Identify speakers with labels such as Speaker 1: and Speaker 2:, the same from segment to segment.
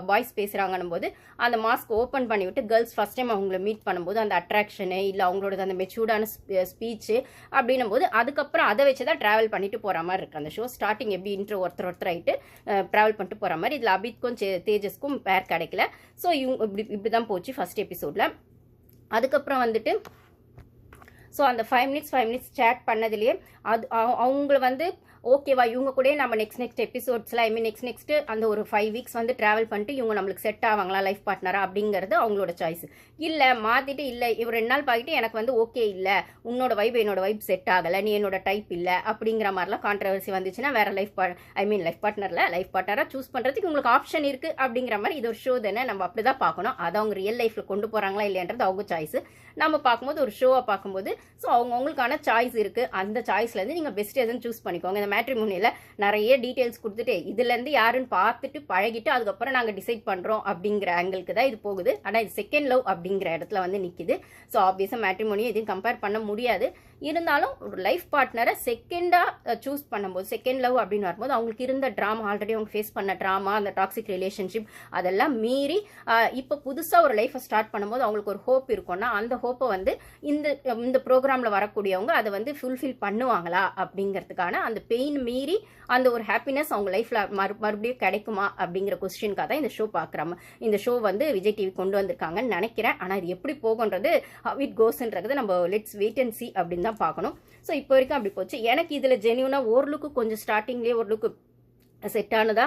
Speaker 1: Boys பேசுகிறாங்கன்னும் போது அந்த mask open பண்ணிவிட்டு கேர்ள்ஸ் ஃபஸ்ட் டைம் அவங்கள மீட் பண்ணும்போது அந்த அட்ராக்ஷனு இல்லை அவங்களோட அந்த மெச்சூர்டான ஸ்பீச்சு அப்படின்னும் போது அதுக்கப்புறம் அதை வச்சு தான் ட்ராவல் பண்ணிட்டு போகிற மாதிரி இருக்குது அந்த ஷோ. ஸ்டார்டிங் எப்படி இன்ட்ரோ ஒருத்தர் ஆகிட்டு ட்ராவல் பண்ணிட்டு போகிற மாதிரி. இதில் அபித்க்கும் தேஜஸ்க்கும் பேர் கிடைக்கல. ஸோ இவங்க இப்படி தான் போச்சு ஃபஸ்ட் எபிசோடில். அதுக்கப்புறம் வந்துட்டு ஸோ அந்த 5 மினிட்ஸ் சேட் பண்ணதுலேயே அது அவங்கள வந்து ஓகேவா இவங்க கூட நம்ம நெக்ஸ்ட் எபிசோட்ஸில் நெக்ஸ்ட் அந்த ஒரு 5 வீக்ஸ் வந்து ட்ராவல் பண்ணிட்டு இவங்க நம்மளுக்கு செட் ஆவாங்களா லைஃப் பார்ட்னரா அப்படிங்கிறது அவங்களோட சாய்ஸ். இல்லை மாற்றிட்டு இல்லை இவர் 2 நாள் பார்த்துட்டு எனக்கு வந்து ஓகே இல்லை உன்னோட என்னோட வைப் செட் ஆகலை நீ என்னோட டைப் இல்லை அப்படிங்கிற மாதிரிலாம் கான்ட்ரவர்சி வந்துச்சுன்னா வேறு லைஃப் பார்ட்னராக சூஸ் பண்ணுறதுக்கு உங்களுக்கு ஆப்ஷன் இருக்குது அப்படிங்கிற மாதிரி இது ஒரு ஷோ தானே, நம்ம அப்படி தான் பார்க்கணும். அதை அவங்க ரியல் லைஃப்பில் கொண்டு போகிறாங்களா இல்லைன்றது அவங்க சாய்ஸ். நம்ம பார்க்கும்போது ஒரு ஷோவை பார்க்கும்போது ஸோ அவங்களுக்கான சாய்ஸ் இருக்குது. அந்த சாய்ஸ்லேருந்து நீங்கள் பெஸ்ட் எதுன்னு சூஸ் பண்ணிக்கோங்க. இந்த மேட்ரிமோனியில் நிறைய டீட்டெயில்ஸ் கொடுத்துட்டு இதுலேருந்து யாருன்னு பார்த்துட்டு பழகிட்டு அதுக்கப்புறம் நாங்கள் டிசைட் பண்ணுறோம் அப்படிங்கிற ஆங்கிளுக்கு தான் இது போகுது. ஆனால் இது செகண்ட் லவ் அப்படிங்கிற இடத்துல வந்து நிற்கிது. ஸோ ஆப்வியஸாக மேட்ரிமோனியை எதையும் கம்பேர் பண்ண முடியாது. இருந்தாலும் ஒரு லைஃப் பார்ட்னரை செகண்டாக சூஸ் பண்ணும்போது செகண்ட் லவ் அப்படின்னு வரும்போது அவங்களுக்கு இருந்த ட்ராமா ஆல்ரெடி அவங்க ஃபேஸ் பண்ண ட்ராமா அந்த டாக்ஸிக் ரிலேஷன்ஷிப் அதெல்லாம் மீறி இப்போ புதுசாக ஒரு லைஃப்பை ஸ்டார்ட் பண்ணும்போது அவங்களுக்கு ஒரு ஹோப் இருக்கும்னா அந்த ஹோப்பை வந்து இந்த ப்ரோக்ராமில் வரக்கூடியவங்க அதை வந்து ஃபுல்ஃபில் பண்ணுவாங்களா அப்படிங்கிறதுக்கான அந்த பெயின் மீறி அந்த ஒரு ஹாப்பினஸ் அவங்க லைஃப்பில் மறுபடியும் கிடைக்குமா அப்படிங்கிற கொஸ்டினுக்காக தான் இந்த ஷோ பார்க்குறாம. இந்த ஷோ வந்து விஜய் டிவி கொண்டு வந்திருக்காங்கன்னு நினைக்கிறேன். ஆனால் இது எப்படி போகுன்றது இட் கோஸ்ன்றது நம்ம லெட்ஸ் வெயிட் அண்ட் சி அப்படின்னு தான் பார்க்கணும். ஸோ இப்போ வரைக்கும் அப்படி போச்சு. எனக்கு இதில் ஜென்யூனாக ஓரளவுக்கு கொஞ்சம் ஸ்டார்டிங்லேயே ஓரளவுக்கு செட் ஆனதா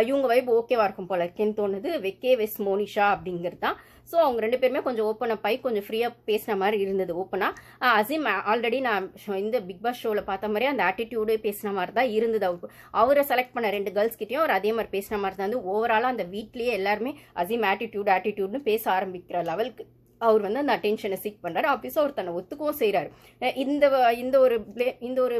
Speaker 1: இவங்க வைப் ஓகேவா இருக்கும் போல இருக்கேன்னு தோணுது. வெக்கே வெஸ் மோனிஷா அப்படிங்கிறது தான். ஸோ அவங்க 2 பேருமே கொஞ்சம் ஓப்பன் அப் ஆகி கொஞ்சம் ஃப்ரீயாக பேசின மாதிரி இருந்தது. ஓப்பனாக அசீம் ஆல்ரெடி நான் இந்த பிக் பாஸ் ஷோவில் பார்த்த மாதிரி அந்த ஆட்டிடியூடு பேசின மாதிரி தான் இருந்தது. அவரை செலக்ட் பண்ண 2 கேர்ள்ஸ்கிட்டையும் அவர் அதே மாதிரி பேசின மாதிரி தான் வந்து ஓவராலாக அந்த வீட்லேயே எல்லாருமே அசீம் ஆட்டிடியூட்னு பேச ஆரம்பிக்கிற லெவலுக்கு அவர் வந்து அந்த அட்டென்ஷனை சீக் பண்ணுறாரு. ஆஃபீஸாக அவர் தன்னை ஒத்துக்கவும் செய்கிறாரு. இந்த ஒரு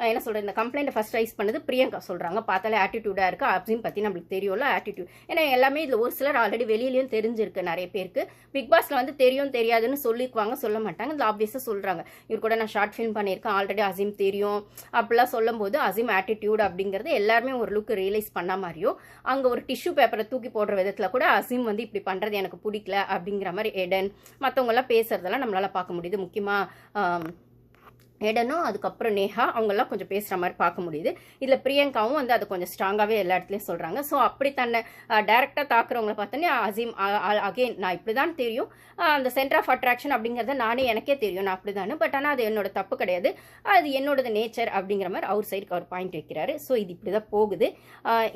Speaker 1: என்ன சொல்கிறேன் இந்த கம்ப்ளைண்ட்டை ஃபஸ்ட் ரைஸ் பண்ணது பிரியங்கா சொல்கிறாங்க. பார்த்தாலே ஆட்டிடியூடாக இருக்குது அப்படின்னு பற்றி நம்மளுக்கு தெரியும்ல ஆட்டிடியூட். ஏன்னா எல்லாமே இதில் ஒரு சிலர் ஆல்ரெடி வெளியிலையும் தெரிஞ்சிருக்கு நிறைய பேருக்கு. பிக் பாஸில் வந்து தெரியும் தெரியாதுன்னு சொல்லிக்குவாங்க சொல்ல மாட்டாங்க. இதில் ஆப்வியஸாக சொல்கிறாங்க இவர் கூட நான் ஷார்ட் ஃபிலிம் பண்ணியிருக்கேன் ஆல்ரெடி அசீம் தெரியும் அப்படிலாம் சொல்லும் போது அசீம் ஆட்டிடியூட் அப்படிங்கிறது எல்லாருமே ஒரு லுக்கு ரியலைஸ் பண்ண மாதிரியும் அங்கே ஒரு டிஷ்யூ பேப்பரை தூக்கி போடுற விதத்தில் கூட அசீம் வந்து இப்படி பண்ணுறது எனக்கு பிடிக்கல அப்படிங்கிற மாதிரி எடன் மற்றவங்கெல்லாம் பேசுறதெல்லாம் நம்மளால் பார்க்க முடியுது. முக்கியமாக எடனும் அதுக்கப்புறம் நேஹா அவங்கெல்லாம் கொஞ்சம் பேசுகிற மாதிரி பார்க்க முடியுது. இதில் பிரியங்காவும் வந்து அது கொஞ்சம் ஸ்ட்ராங்காகவே எல்லா இடத்துலையும் சொல்கிறாங்க. ஸோ அப்படி தன்னை டேரெக்டாக தாக்குறவங்கள பார்த்தோன்னே அசீம் அகெயின் நான் இப்படி தான் தெரியும் அந்த சென்டர் ஆஃப் அட்ராக்ஷன் அப்படிங்கிறத எனக்கே தெரியும் நான் அப்படி தானே, பட் ஆனால் அது என்னோட தப்பு கிடையாது அது என்னோடது நேச்சர் அப்படிங்கிற மாதிரி அவர் சைடுக்கு அவர் பாயிண்ட் வைக்கிறாரு. ஸோ இது இப்படி தான் போகுது.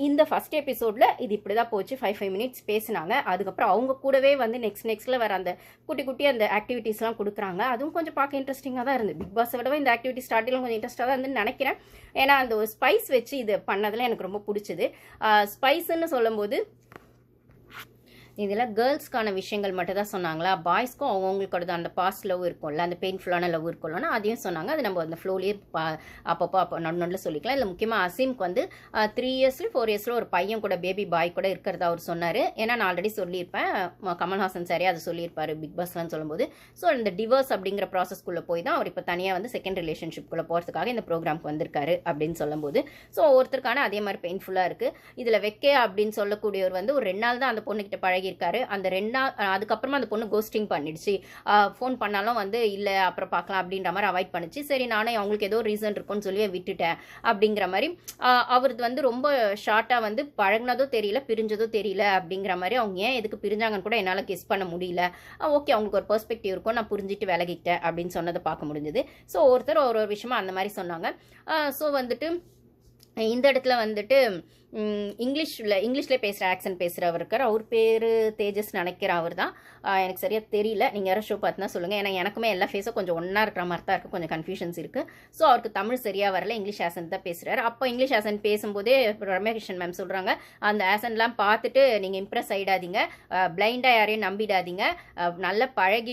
Speaker 1: இந்த ஃபஸ்ட் எபிசோடில் இது இப்படி தான் போச்சு. 5 மினிட்ஸ் பேசினாங்க. அதுக்கப்புறம் அவங்க கூடவே வந்து நெக்ஸ்ட்டில் வர அந்த குட்டி அந்த ஆக்டிவிட்டீஸ்லாம் கொடுக்குறாங்க. அதுவும் கொஞ்சம் பார்க்க இன்ட்ரெஸ்டிங்காக தான் இருந்தது. பிக் பாஸை விட இந்த ஆக்டிவிட்டி ஸ்டார்டிங்கில் கொஞ்சம் இன்ட்ரெஸ்டாக தான் இருந்துன்னு நினைக்கிறேன். ஏன்னா அந்த ஒரு ஸ்பைஸ் வச்சு இது பண்ணதில் எனக்கு ரொம்ப பிடிச்சது. ஸ்பைஸ்ன்னு சொல்லும்போது இதில் கேர்ள்ஸ்க்கான விஷயங்கள் மட்டும் தான் சொன்னாங்களா, பாய்ஸ்க்கும் அவங்களுக்கோட அந்த பாஸ்ட் லவ் இருக்கும்ல அந்த பெயின்ஃபுல்லான லவ் இருக்கும்லன்னா அதையும் சொன்னாங்க. அது நம்ம அந்த ஃப்ளோலேயே அப்பப்போ நடுநடுல சொல்லிக்கலாம். இல்லை முக்கியமாக அசீம்க்கு வந்து 3 இயர்ஸ்ல 4 இயர்ஸில் ஒரு பையன் கூட பேபி பாய் கூட இருக்கிறதா அவர் சொன்னார். ஏன்னா நான் ஆல்ரெடி சொல்லியிருப்பேன் கமல்ஹாசன் சாரே அதை சொல்லியிருப்பார் பிக் பாஸ்லாம் சொல்லும்போது. ஸோ இந்த டிவோர்ஸ் அப்படிங்கிற ப்ராசஸ்க்குள்ளே போய் தான் அவர் இப்போ தனியாக வந்து செகண்ட் ரிலேஷன்ஷிப்குள்ளே போகிறதுக்காக இந்த ப்ரோக்ராம்க்கு வந்திருக்காரு அப்படின்னு சொல்லும்போது ஸோ ஒருத்தருக்கான அதே மாதிரி பெயின்ஃபுல்லாக இருக்குது. இதில் வெக்கே அப்படின்னு சொல்லக்கூடியவர் வந்து ஒரு 2 நாள் தான் அந்த பொண்ணுக்கிட்ட பழகியிருக்காரு. அந்த 2 நாள் அதுக்கப்புறமா அந்த பொண்ணு கோஸ்டிங் பண்ணிடுச்சு. ஃபோன் பண்ணாலும் வந்து இல்லை அப்புறம் பார்க்கலாம் அப்படின்ற மாதிரி அவாய்ட் பண்ணிச்சு. சரி நானே அவங்களுக்கு ஏதோ ரீசன் இருக்கும்னு சொல்லி விட்டுட்டேன் அப்படிங்கிற மாதிரி அவருக்கு வந்து ரொம்ப ஷார்ட்டாக வந்து பழகினதோ தெரியல பிரிஞ்சதோ தெரியல அப்படிங்கிற மாதிரி அவங்க ஏன் எதுக்கு பிரிஞ்சாங்கன்னு கூட என்னால் கெஸ் பண்ண முடியல. ஓகே அவங்களுக்கு ஒரு பெர்ஸ்பெக்டிவ் இருக்கும் நான் புரிஞ்சுட்டு விலகிட்டேன் அப்படின்னு சொன்னதை பார்க்க முடிஞ்சது. ஸோ ஒருத்தர் ஒரு விஷயமா அந்த மாதிரி சொன்னாங்க. ஸோ வந்துட்டு இந்த இடத்துல வந்துட்டு இங்கிலீஷ்ல பேசுகிற ஆக்சன்ட் பேசுகிறவர் இருக்கார். அவர் பேர் தேஜஸ் நினைக்கிற அவர் தான். எனக்கு சரியாக தெரியல. நீங்கள் யாரும் ஷோ பார்த்துனா சொல்லுங்கள். ஏன்னா எனக்குமே எல்லா ஃபேஸும் கொஞ்சம் ஒன்றா இருக்கிற மாதிரி தான் இருக்குது. கொஞ்சம் கன்ஃபியூஷன்ஸ் இருக்குது. ஸோ அவருக்கு தமிழ் சரியாக வரல. இங்கிலீஷ் ஆசன்ட் தான் பேசுகிறாரு. அப்போ இங்கிலீஷ் ஆசன்ட் பேசும்போதே ரம்யா கிருஷ்ணன் மேம் சொல்கிறாங்க அந்த ஆசன்ட்லாம் பார்த்துட்டு நீங்கள் இம்ப்ரெஸ் ஆகிடாதீங்க, பிளைண்டாக யாரையும் நம்பிடாதீங்க, நல்லா பழகிட்டு